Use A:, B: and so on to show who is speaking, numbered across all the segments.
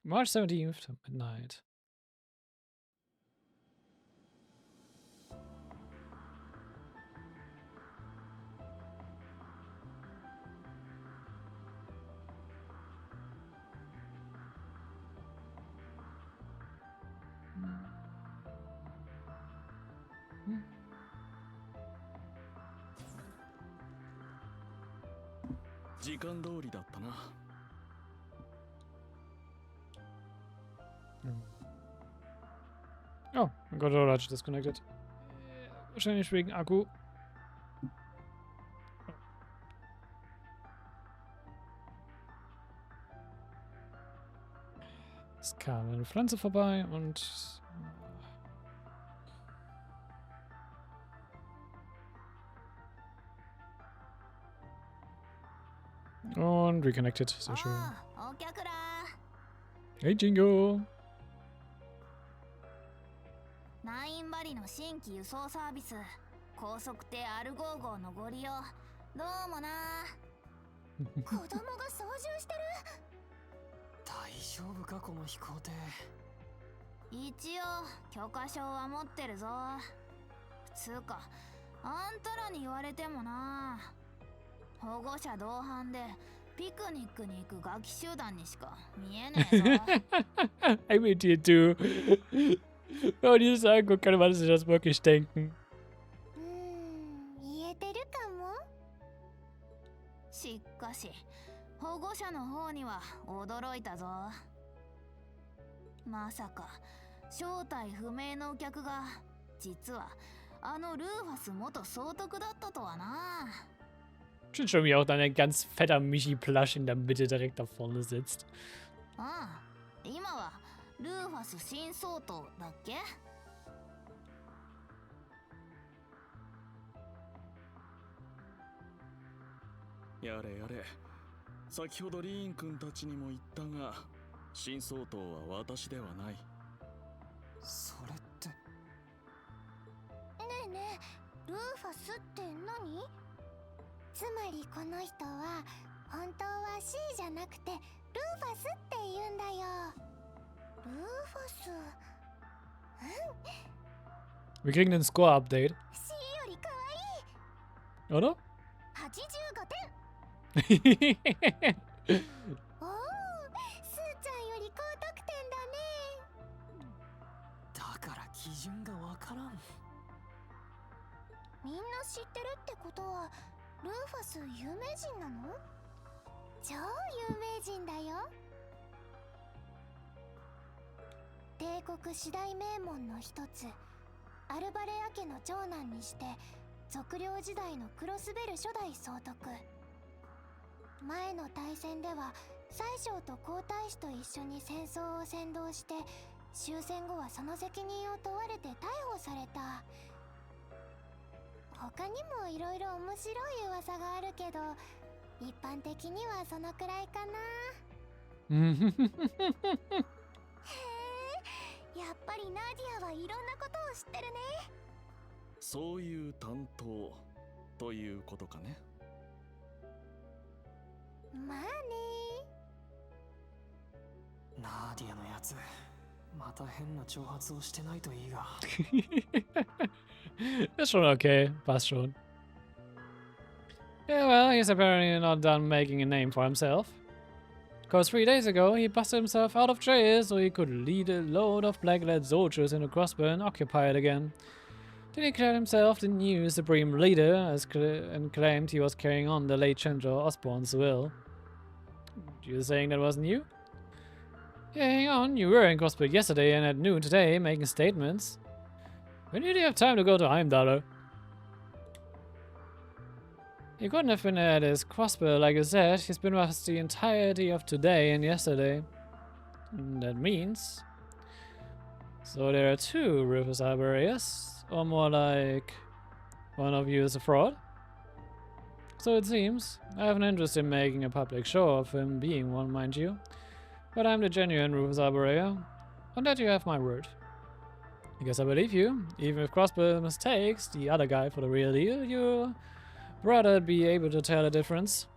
A: March 17th, midnight. Oh, mein Controller hat sich disconnected. Wahrscheinlich wegen Akku. Es kam eine Pflanze vorbei und... Und reconnected. Sehr schön. Hey, Jingo!
B: 9バリの新規輸送サービス高速艇アルゴー号のご利用どうもな子供が操縦してる大丈夫かこの飛行艇一応許可証は持ってるぞつうかあんたらに言われてもな保護者同伴でピクニックに行くガキ集団にしか見えねえぞ
A: I mean, you too. Wenn man dieses anguckt, kann man sich das wirklich denken.
B: 言えてるかもしかし保護者の方には驚いたぞまさか正体不明のお客が実はあのルーファス元総督だったとはな
A: Schön schon, wie auch dann ein ganz fetter Michi-Plush in der Mitte direkt da vorne sitzt.
B: 今はルーファス新総統だっけ
C: やれやれ先ほどリーン君たちにも言ったが新総統は私ではない
B: それってねえねえルーファスって何つまりこの人は本当は C じゃなくてルーファスって言うんだよルーファス
A: Wir kriegen den Score-Update.
B: C より可愛い
A: Oder?
B: 85点おお、スーちゃんより高得点だねだから基準がわからんみんな知ってるってことはルーファス有名人なの超有名人だよ帝国四大名門の一つアルバレア家の長男にして測量時代のクロスベル初代総督前の大戦では宰相と皇太子と一緒に戦争を先導して終戦後はその責任を問われて逮捕された他にもいろいろ面白い噂があるけど一般的にはそのくらいかなへえやっぱりナディアはいろんなことを知ってるね
C: そういう担当ということかね
B: まあね
D: ナーディアのやつまた変な挑発をしてないといいが
A: Ist schon okay. Passt schon. Yeah, well, he's apparently not done making a name for himself. Because 3 days ago, he busted himself out of jail so he could lead a load of black-clad soldiers into Crossbow and occupy it again. He declared himself the new supreme leader and claimed he was carrying on the late Chancellor Osborne's will. You're saying that wasn't you? Yeah, hang on, you were in Crossbow yesterday and at noon today making statements. When did you have time to go to Heimdallr? He couldn't have been at his crossbow, like you said. He's been with us the entirety of today and yesterday. And that means... So there are two Rufus Arborius, or more like... one of you is a fraud? So it seems. I have an interest in making a public show of him being one, mind you. But I'm the genuine Rufus Arborea. On that you have my word. I guess I believe you. Even if Crossbow mistakes the other guy for the real deal, you brother be able to tell the difference.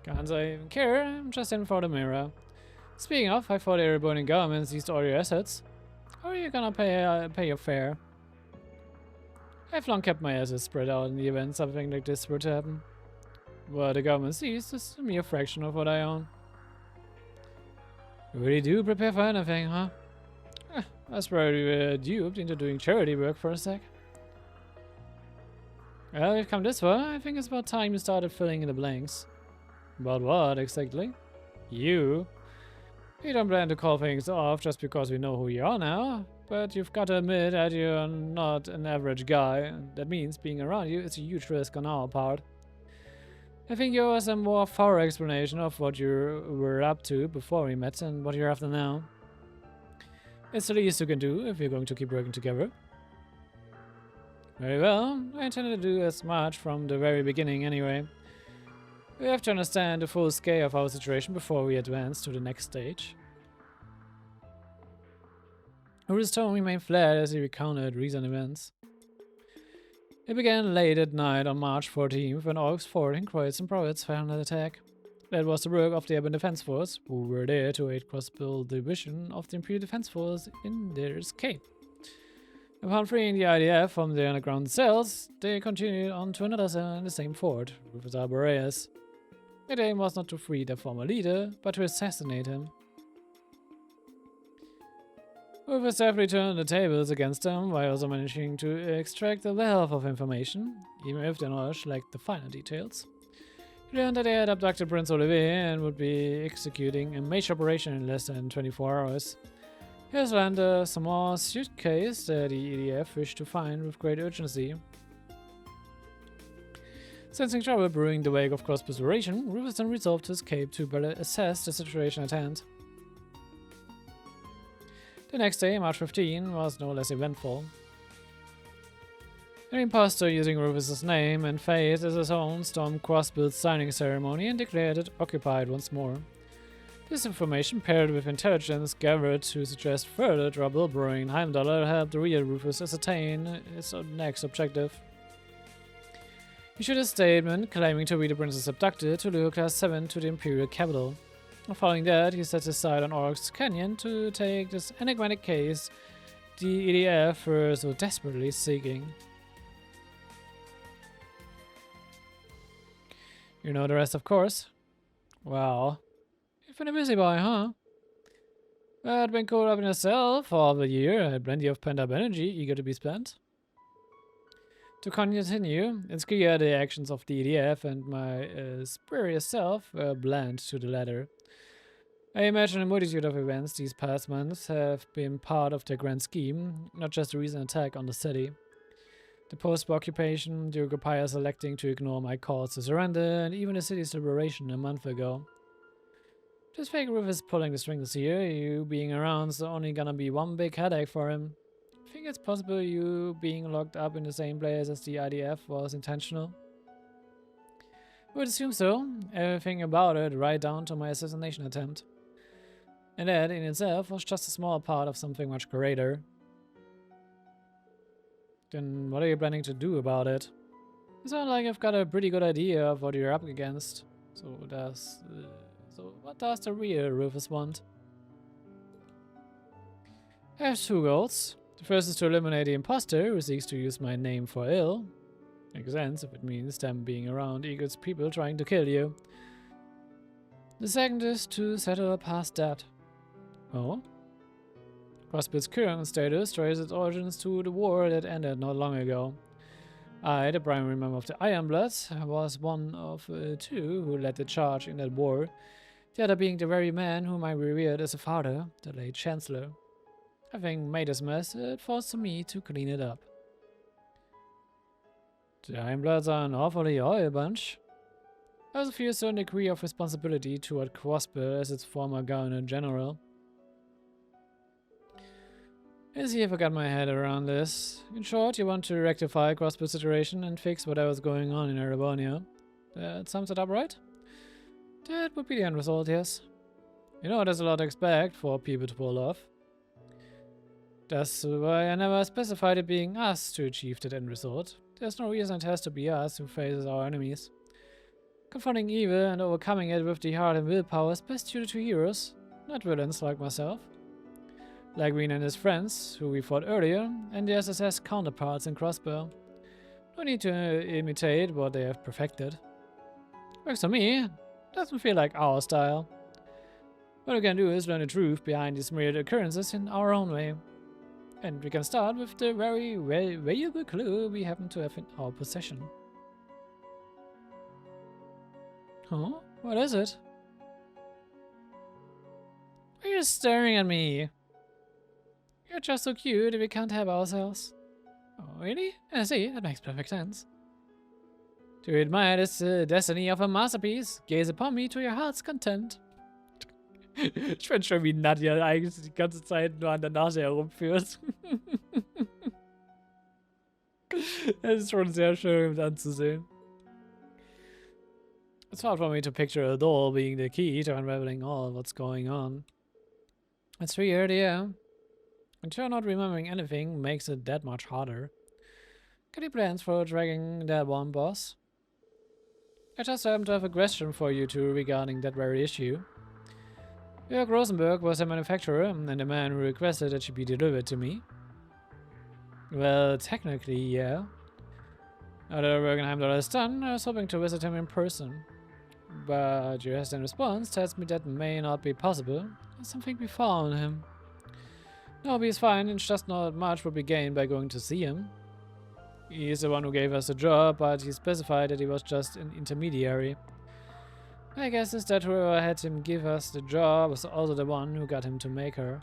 A: Can't I even care? I'm just in for the mirror. Speaking of, I thought the Erebonian government seized all your assets. How are you gonna pay your fare? I've long kept my assets spread out in the event something like this were to happen. What the government sees is a mere fraction of what I own. You really do prepare for anything, huh? I was probably duped into doing charity work for a sec. Well, we've come this far. I think it's about time you started filling in the blanks. About what, exactly? You. We don't plan to call things off just because we know who you are now, but you've got to admit that you're not an average guy. That means being around you is a huge risk on our part. I think you owe us a more thorough explanation of what you were up to before we met and what you're after now. It's the least you can do if you're going to keep working together. Very well, I intended to do as much from the very beginning anyway. We have to understand the full scale of our situation before we advance to the next stage. His tone remained flat as he recounted recent events. It began late at night on March 14th when Orcs Fort in Kreuz and Prowitz fell under attack. That was the work of the Urban Defense Force, who were there to aid Crossbill Division of the Imperial Defense Force in their escape. Upon freeing the IDF from their underground cells, they continued on to another cell in the same fort, Rufus Arboreus. Their aim was not to free their former leader, but to assassinate him. Rufus deftly turned the tables against them while also managing to extract a wealth of information, even if their knowledge lacked the finer details. He learned that they had abducted Prince Olivier and would be executing a major operation in less than 24 hours. He also learned a small suitcase that the EDF wished to find with great urgency. Sensing trouble brewing the wake of Crossbill's operation, Rufus then resolved to escape to better assess the situation at hand. The next day, March 15, was no less eventful. An impostor using Rufus's name and face as his own stormed Crossbill's signing ceremony and declared it occupied once more. This information, paired with intelligence gathered to suggest further trouble brewing in Heimdall, helped the real Rufus ascertain his next objective. He issued a statement claiming to be the princess abducted to lure Class 7 to the Imperial capital. Following that, he set his sight on Orcs Canyon to take this enigmatic case the EDF were so desperately seeking. You know the rest, of course. Wow. You've been a busy boy, huh? I'd been caught up in a cell for over a year, had plenty of pent-up energy eager to be spent. To continue, it's clear the actions of the EDF and my spurious self were bland to the latter. I imagine a multitude of events these past months have been part of their grand scheme, not just a recent attack on the city. The post-occupation, the occupiers electing to ignore my calls to surrender, and even the city's liberation a month ago. This fake Rufus pulling the strings here, you being around is only gonna be one big headache for him. I think it's possible you being locked up in the same place as the IDF was intentional. I would assume so, everything about it right down to my assassination attempt. And that in itself was just a small part of something much greater. Then what are you planning to do about it? It sounds like I've got a pretty good idea of what you're up against. So what does the real Rufus want? I have two goals. The first is to eliminate the imposter who seeks to use my name for ill. Makes sense if it means them being around eager people trying to kill you. The second is to settle past that. Oh? Crossbill's current status traces its origins to the war that ended not long ago. I, the primary member of the Ironbloods, was one of two who led the charge in that war, the other being the very man whom I revered as a father, the late Chancellor. Having made this mess, it falls to me to clean it up. The Ironbloods are an awfully oil bunch. I also feel a certain degree of responsibility toward Crossbill as its former Governor-General. Let's see if I got my head around this. In short, you want to rectify Crossbill's situation and fix whatever's going on in Erebonia. That sums it up, right? That would be the end result, yes. You know, there's a lot to expect for people to pull off. That's why I never specified it being us to achieve that end result. There's no reason it has to be us who faces our enemies. Confronting evil and overcoming it with the heart and willpower is best suited to heroes, not villains like myself. Like Wien and his friends, who we fought earlier, and the SSS counterparts in Crossbow. No need to imitate what they have perfected. Works for me. Doesn't feel like our style. What we can do is learn the truth behind these myriad occurrences in our own way. And we can start with the very valuable clue we happen to have in our possession. Huh? What is it? Why are you staring at me? You're just so cute that we can't help ourselves. Oh, really? I see, that makes perfect sense. To admire this destiny of a masterpiece, gaze upon me to your heart's content. Ich finde schon, wie Nadja eigentlich die ganze Zeit nur an der Nase herumführt. Es ist schon sehr schön mit anzusehen. It's hard for me to picture a doll being the key to unraveling all what's going on. It's weird, yeah. And sure, not remembering anything makes it that much harder. Got any plans for dragging that one, boss? I just happen to have a question for you two regarding that very issue. Jörg Rosenberg was a manufacturer and the man who requested that she be delivered to me. Well, technically, yeah. Now that Bergenheim is done, I was hoping to visit him in person. But your hesitant response tells me that may not be possible. There's something befallen him. No, he's fine, it's just not much would be gained by going to see him. He's the one who gave us the job, but he specified that he was just an intermediary. My guess is that whoever had him give us the job was also the one who got him to make her.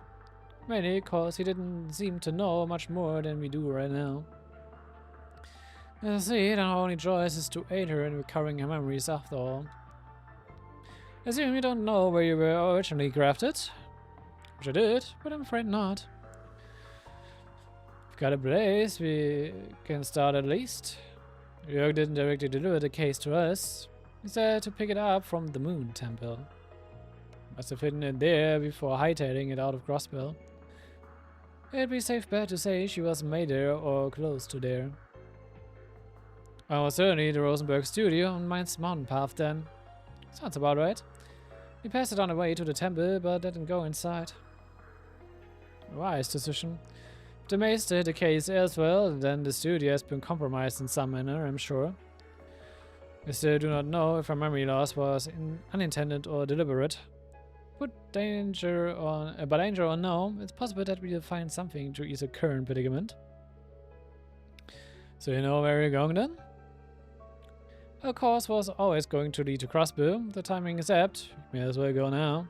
A: Mainly because he didn't seem to know much more than we do right now. I see, then our only choice is to aid her in recovering her memories after all. I assume you don't know where you were originally crafted. Which I did, but I'm afraid not. We've got a place, we can start at least. Jörg didn't directly deliver the case to us. He said to pick it up from the Moon Temple. Must have hidden it there before hightailing it out of Grossbell. It'd be safe bet to say she was made there or close to there. I was certainly the Rosenberg studio on Mainz mountain path then. Sounds about right. We passed it on the way to the temple, but didn't go inside. A wise decision. If the maze did the case elsewhere, then the studio has been compromised in some manner, I'm sure. I still do not know if our memory loss was unintended or deliberate. But danger or no, it's possible that we'll find something to ease the current predicament. So you know where we're going then? Our course was always going to lead to Crossbow. The timing is apt. May as well go now.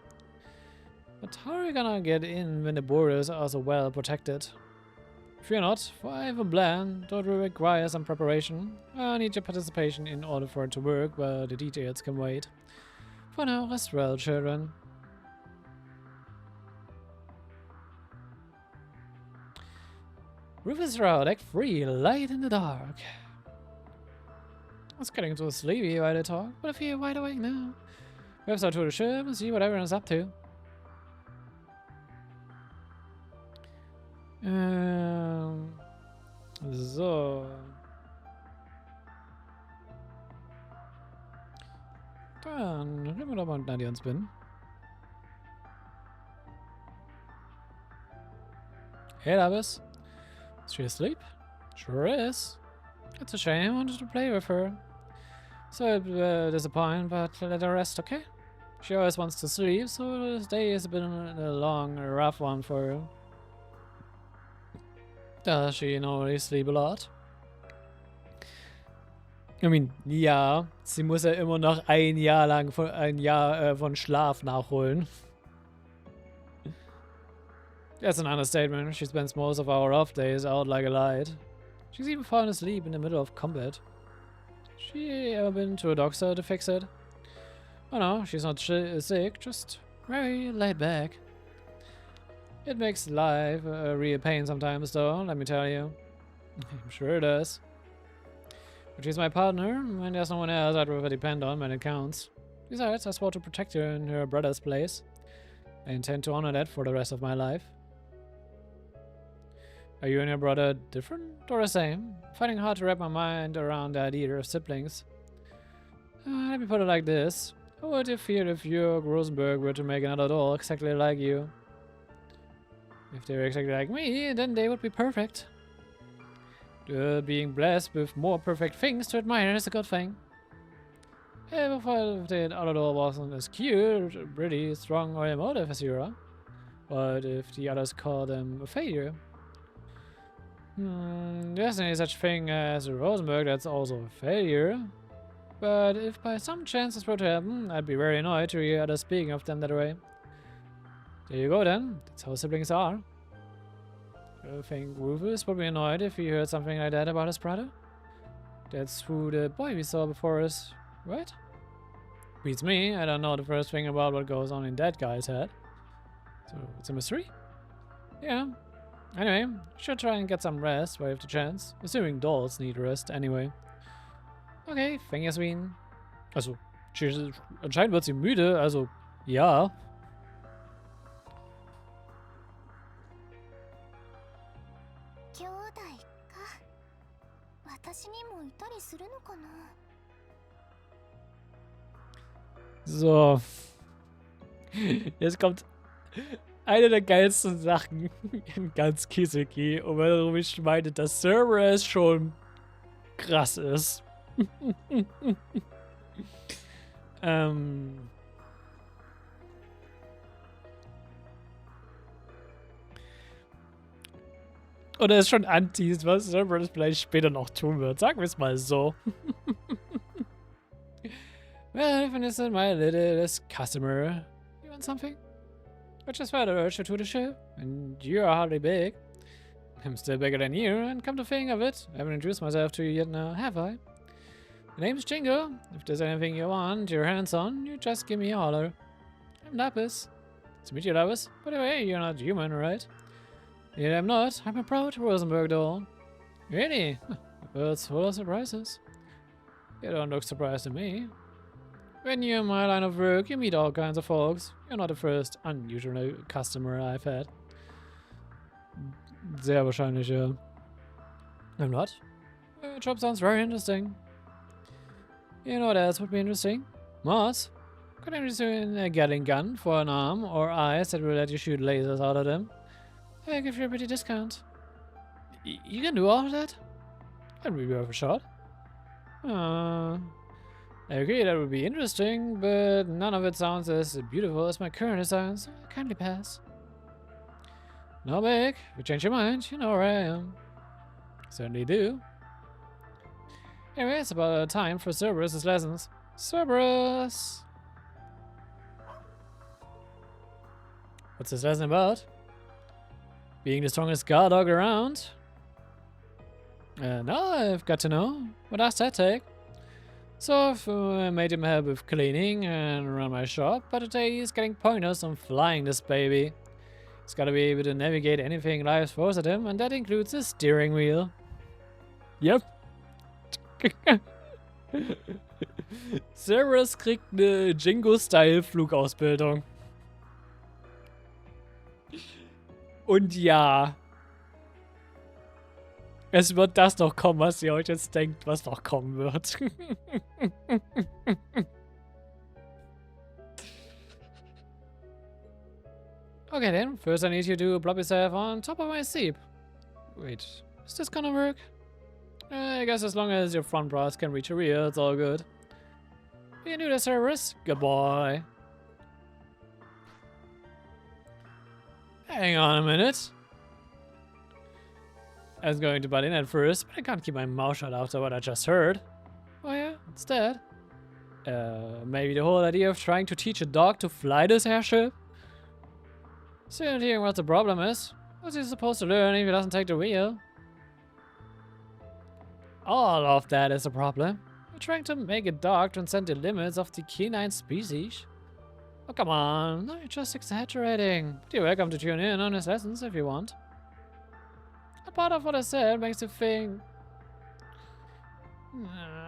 A: But how are we gonna get in when the borders are so well protected? Fear not, for I have a plan that will require some preparation. I need your participation in order for it to work, but the details can wait. For now, rest well, children. Roof is out, act free, light in the dark. I was getting too sleepy while I talk, but I feel wide awake now. Perhaps I'll tour the ship and see what everyone's up to. So. Dann reden wir doch mal mit Nadia ins Bin. Hey, Davis. Is she asleep? Sure is. It's a shame, I wanted to play with her. So disappointed, but let her rest, okay? She always wants to sleep, so this day has been a long, rough one for her. Does she normally sleep a lot? I mean, ja, sie muss ja immer noch ein Jahr lang von Schlaf nachholen. That's an understatement. She spends most of our off days out like a light. She's even fallen asleep in the middle of combat. She ever been to a doctor to fix it? Oh no, she's not sick, just very laid back. It makes life a real pain sometimes though, let me tell you. I'm sure it does. But she's my partner, and there's no one else I'd rather depend on when it counts. Besides, I swore to protect her in her brother's place. I intend to honor that for the rest of my life. Are you and your brother different or the same? Finding it hard to wrap my mind around the idea of siblings. Let me put it like this. How would you feel if you, Rosenberg, were to make another doll exactly like you? If they were exactly like me, then they would be perfect. Being blessed with more perfect things to admire is a good thing. If the other doll wasn't as cute, pretty, strong, or emotive as you are, but if the others call them a failure. There's any such thing as a Rosenberg that's also a failure. But if by some chance this were to happen, I'd be very annoyed to hear others speaking of them that way. There you go then, that's how siblings are. I think Rufus would be annoyed if he heard something like that about his brother. That's who the boy we saw before us, right? Beats me, I don't know the first thing about what goes on in that guy's head. So it's a mystery? Yeah. Anyway, should try and get some rest while you have the chance. Assuming dolls need rest anyway. Okay, thank you, Sween. Also, anscheinend wird sie müde, also ja.
B: 兄弟か。私にもいたりするのかな。
A: So. Jetzt kommt eine der geilsten Sachen in ganz Kiseki, und warum ich meine, dass Cerberus schon krass ist. Und er ist schon anti, was Cerberus vielleicht später noch tun wird. Sagen wir es mal so. Well, if this is my littlest customer, you want something? I just felt an urge to the show, and you're hardly big. I'm still bigger than you, and come to think of it, I haven't introduced myself to you yet now, have I? My name's Jingo. If there's anything you want your hands on, you just give me a holler. I'm Lapis. Nice to meet you, Lapis. By the way, you're not human, right? Yeah, I'm not. I'm a proud Rosenberg doll. Really? That's full of surprises. You don't look surprised to me. When you're in my line of work, you meet all kinds of folks. You're not the first unusual customer I've had. Sehr wahrscheinlich, ja. I'm not. Your job sounds very interesting. You know what else would be interesting? Moss. Could I use you in a Gatling gun for an arm or eyes that will let you shoot lasers out of them? I'll give you a pretty discount. You can do all of that? That'd be worth a shot. I agree that would be interesting, but none of it sounds as beautiful as my current design, so I'll kindly pass. No big. If you change your mind, you know where I am. Certainly do. Anyway, it's about time for Cerberus' lessons. Cerberus! What's this lesson about? Being the strongest guard dog around? Now I've got to know. What does that take? So I've made him help with cleaning and run my shop, but today he's getting pointers on flying this baby. He's gotta be able to navigate anything life throws at him, and that includes his steering wheel. Yep. Cerberus kriegt eine Jingo-Style-Flugausbildung. Und ja. Es wird das noch kommen, was ihr euch jetzt denkt, was noch kommen wird. Okay then, first I need you to plop yourself on top of my seat. Wait, is this gonna work? I guess as long as your front bras can reach your rear, it's all good. You can do this, Cerberus. Good boy. Hang on a minute. I was going to butt in at first, but I can't keep my mouth shut after what I just heard. Oh yeah, it's dead. Maybe the whole idea of trying to teach a dog to fly this airship? Still hearing what the problem is. What's he supposed to learn if he doesn't take the wheel? All of that is a problem. We're trying to make a dog transcend the limits of the canine species. Oh, come on. No, you're just exaggerating. But you're welcome to tune in on his lessons if you want. A part of what I said makes you think...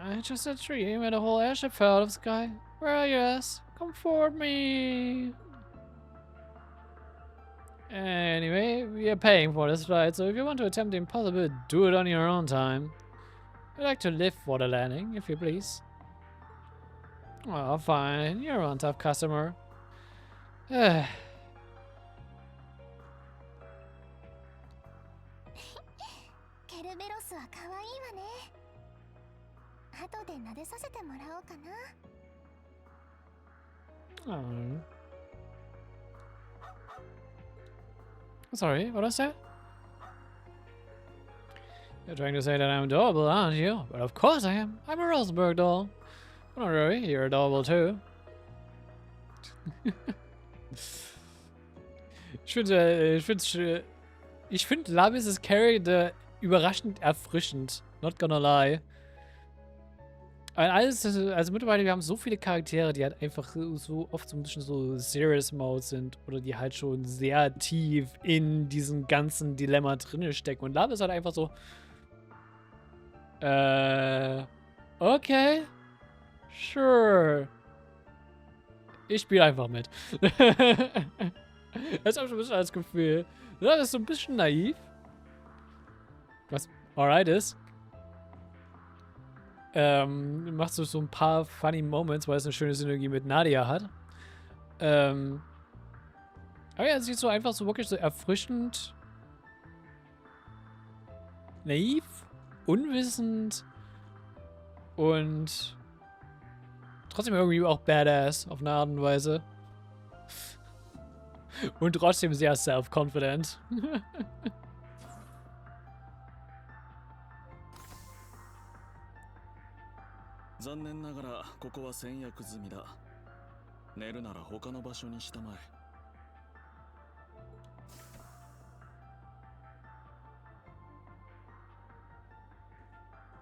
A: It's just a dream where the whole airship fell out of the sky. Where are you, ass? Comfort me. Anyway, we are paying for this flight, so if you want to attempt the impossible, do it on your own time. I'd like to live for the landing, if you please. Oh, fine. You're on tough customer.
B: ケルベロスは可愛いわね。後で撫でさせてもらおうかな。
A: Oh. Sorry, what I said? You're trying to say that I'm adorable, aren't you? But of course I am. I'm a Rosenberg doll. Don't worry, you're adorable too. Ich finde Labis' Character überraschend erfrischend. Not gonna lie. Also mittlerweile, wir haben so viele Charaktere, die halt einfach so oft so ein bisschen so Serious Mode sind oder die halt schon sehr tief in diesem ganzen Dilemma drinne stecken. Und Labis ist halt einfach so, okay, sure. Ich spiele einfach mit. Das habe ich schon ein bisschen als Gefühl. Das ist so ein bisschen naiv. Was alright ist. Macht so ein paar funny Moments, weil es eine schöne Synergie mit Nadia hat. Aber ja, es sieht so einfach so wirklich so erfrischend, naiv, unwissend und trotzdem irgendwie auch badass auf eine Art und Weise. Und trotzdem sehr self-confident.
C: 残念ながらここは先約済みだ。寝るなら他の場所にしたまえ。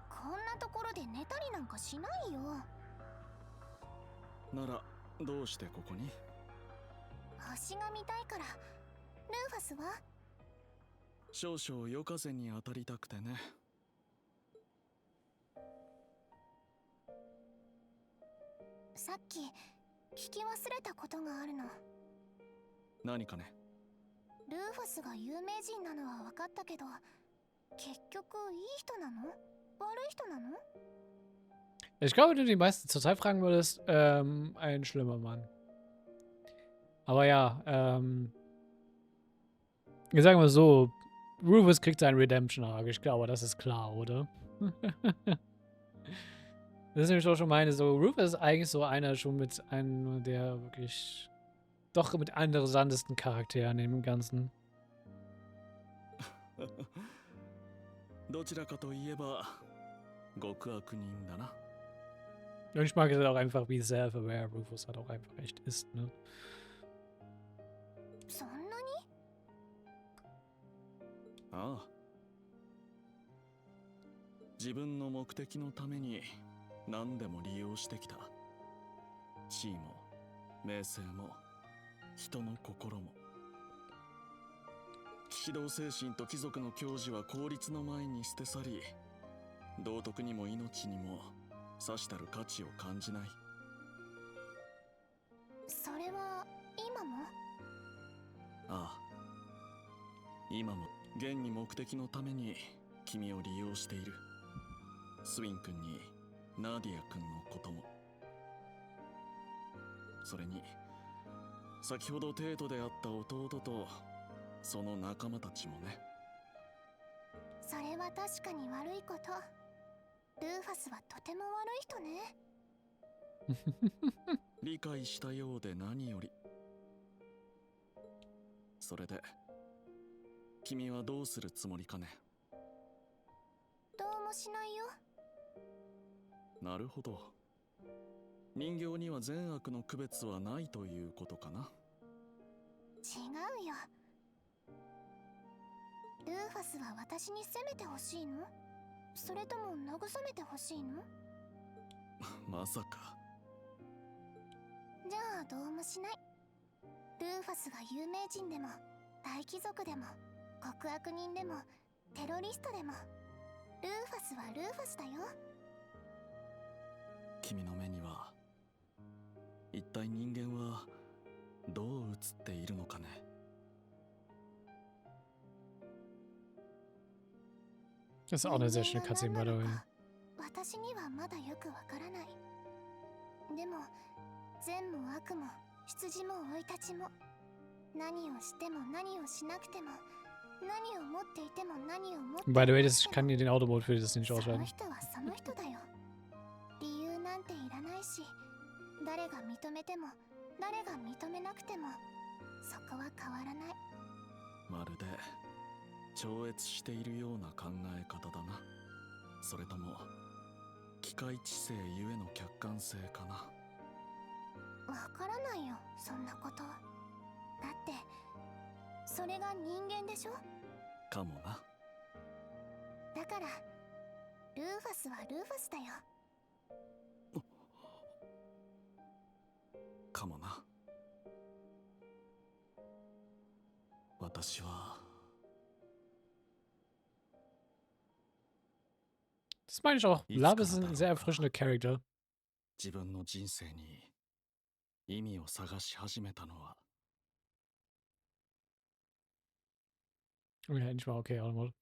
B: こんなところで寝たりなんかしないよ。
C: ならどうしてここに？
B: 星が見たいから。ルーファスは？
C: 少々夜風に当たりたくてね。
B: さっき聞き忘れたことがあるの。
C: 何かね？
B: ルーファスが有名人なのは分かったけど、結局いい人なの？悪い人なの？
A: Ich glaube, wenn du die meisten zur Zeit fragen würdest, ein schlimmer Mann. Aber ja, ich sage mal so, Rufus kriegt seinen Redemption-Arc. Ich glaube, das ist klar, oder? Das ist nämlich auch schon meine, so, Rufus ist eigentlich so einer schon mit einem der wirklich doch mit interessantesten Charakteren im Ganzen.
C: どちらかといえば極悪人だな。
A: Und ich mag es halt auch einfach, wie self-aware Rufus halt auch einfach echt ist, ne?
B: そんなに？
C: ああ。自分の目的のために何でも利用してきた。地位も名声も人の心も。騎士道精神と貴族の矜持は効率の前に捨て去り、道徳にも命にもさしたる価値を感じない。
B: それは今も？
C: ああ。今も現に目的のために君を利用している。スウィン君にナディア君のことも。それに先ほど帝都で会った弟とその仲間たちもね。
B: それは確かに悪いこと。ルーファスはとても悪い人ね。
C: 理解したようで何より。それで君はどうするつもりかね。
B: どうもしないよ。
C: なるほど。人形には善悪の区別はないということかな。
B: 違うよ。ルーファスは私に責めてほしいの？それとも慰めてほしいの？
C: まさか。
B: じゃあどうもしない。ルーファスが有名人でも大貴族でも極悪人でもテロリストでもルーファスはルーファスだよ。
C: 君の目には一体人間はどう映っているのかね。
A: Das ist auch eine sehr schöne Cutscene, by the way.
B: 私にはまだよくわからない。でも善も悪も羊も生い立ちも、何をしても何をしなくても、何を持っていても何を持っていなくても、
A: By the way, ich kann hier den Automode für das nicht
B: その
A: ausschalten.
B: 人はその人だよ。理由なんていらないし、誰が認めても誰が認めなくてもそこは変わらない。
C: まるで超越しているような考え方だな。それとも機械知性ゆえの客観性かな。
B: わからないよ、そんなこと。だってそれが人間でしょ。
C: かもな。
B: だからルーファスはルーファスだよ。
C: かもな。私は
A: Das meine ich auch. Love ist ein sehr erfrischender Charakter.
C: 自分の人生に意味を探し始めたのは
A: Ja, endlich mal okay, Automode.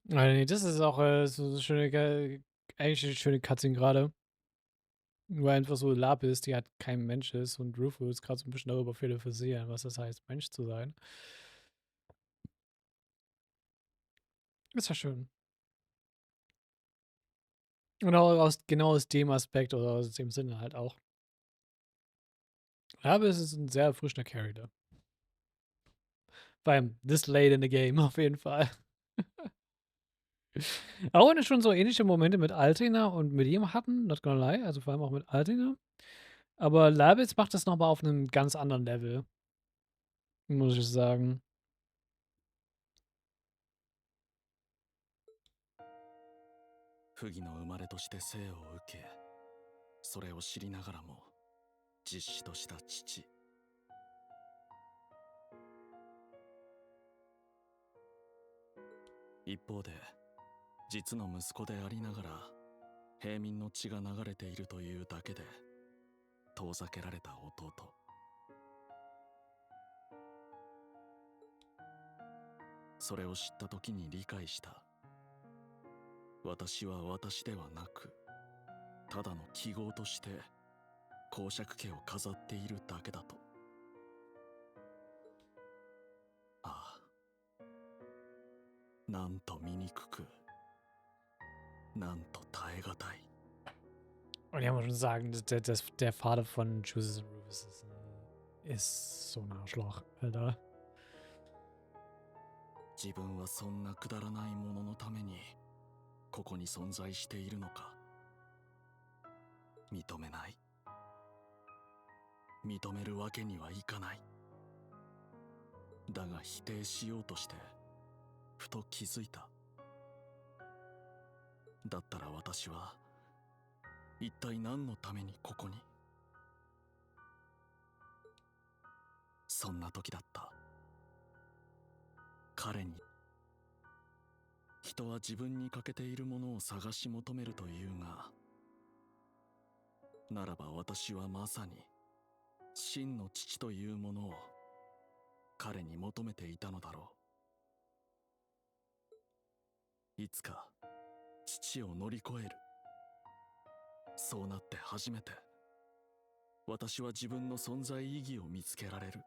A: Nee, das ist auch so schöne, eigentlich eine schöne Cutscene gerade. Wo einfach so Lapis, die halt kein Mensch ist, und Rufus gerade so ein bisschen darüber philosophieren, was das heißt, Mensch zu sein. Ist ja schön. Und auch genau aus dem Aspekt oder aus dem Sinne halt auch. Lapis ist ein sehr erfrischender Charakter. Vor allem this late in the game, auf jeden Fall. Auch wenn wir schon so ähnliche Momente mit Altina und mit ihm hatten, not gonna lie, also vor allem auch mit Altina. Aber Lapis macht das nochmal auf einem ganz anderen Level, muss ich sagen.
C: 不義の生まれとして生を受け、それを知りながらも実子とした父。一方で実の息子でありながら平民の血が流れているというだけで遠ざけられた弟。それを知った時に理解した。私は私ではなく、ただの記号として公爵家を飾っているだけだと。ああ、なんと醜く、なんと耐え難い。
A: Und ja, muss schon sagen, der Vater von Juices and Rufus ist so ein Arschloch, Alter.
C: 自分はそんなくだらないもののためにここに存在しているのか。認めない。認めるわけにはいかない。だが否定しようとしてふと気づいた。だったら私は一体何のためにここに。そんな時だった。彼に、人は自分に欠けているものを探し求めるというが、ならば私はまさに真の父というものを彼に求めていたのだろう。いつか父を乗り越える。そうなって初めて私は自分の存在意義を見つけられる。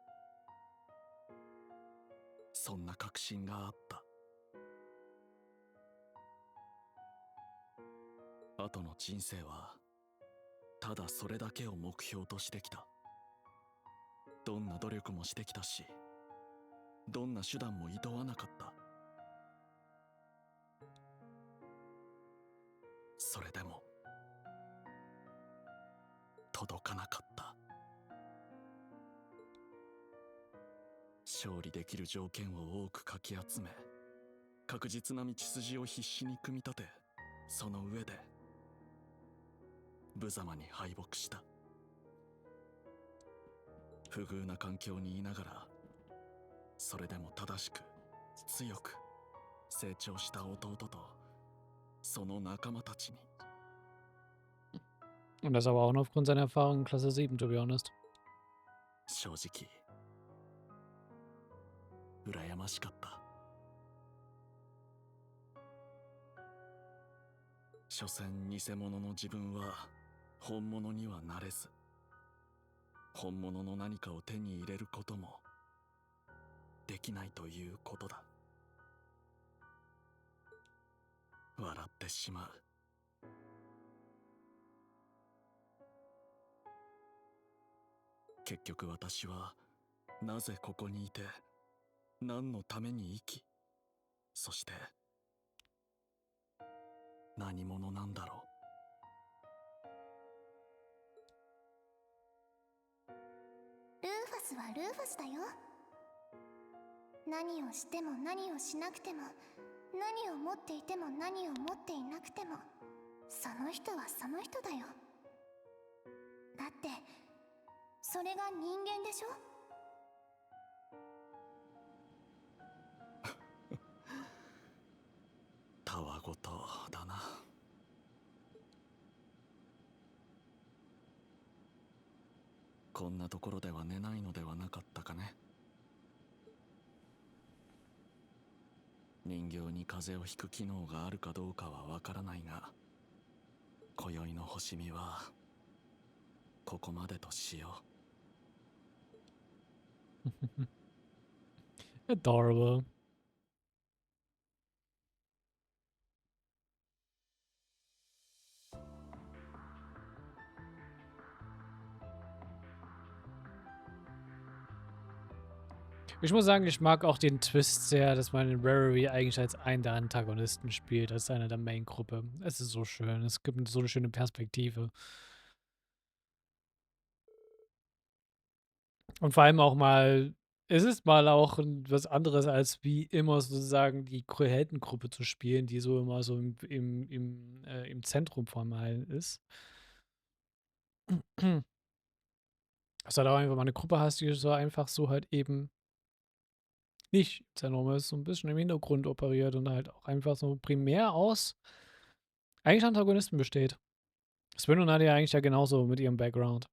C: そんな確信があった。後の人生はただそれだけを目標としてきた。どんな努力もしてきたし、どんな手段も厭わなかった。それでも届かなかった。勝利できる条件を多くかき集め、確実な道筋を必死に組み立て、その上で無様に敗北した。不遇な環境にいながら、それでも正しく強く成長した弟とその仲間たちに。
A: Und das aber auch nur aufgrund seiner Erfahrung in Klasse 7, to be honest.
C: 正直羨ましかった。所詮偽物の自分は本物にはなれず、本物の何かを手に入れることもできないということだ。笑ってしまう。結局私はなぜここにいて、何のために生き、そして何者なんだろ
B: ルーファスはルーファスだよ。何をしても何をしなくても、何を持っていても何を持っていなくても、その人はその人だよ。だってそれが人間でしょ。
C: たわごとだな。こんなところでは寝ないのではなかったかね。人形に風邪をひく機能があるかどうかはわからないが、今宵の星見はここまでとしよう。
A: Adorable. Ich muss sagen, ich mag auch den Twist sehr, dass man in Reverie eigentlich als einen der Antagonisten spielt, als einer der Main-Gruppe. Es ist so schön, es gibt so eine schöne Perspektive. Und vor allem auch mal, es ist mal auch was anderes, als wie immer sozusagen die Heldengruppe zu spielen, die so immer so im Zentrum von allem ist. Dass du halt auch einfach mal eine Gruppe hast, die so einfach so halt eben nicht im Zentrum ist, so ein bisschen im Hintergrund operiert und halt auch einfach so primär aus eigentlich Antagonisten besteht. Sven und Nadia eigentlich ja genauso mit ihrem Background.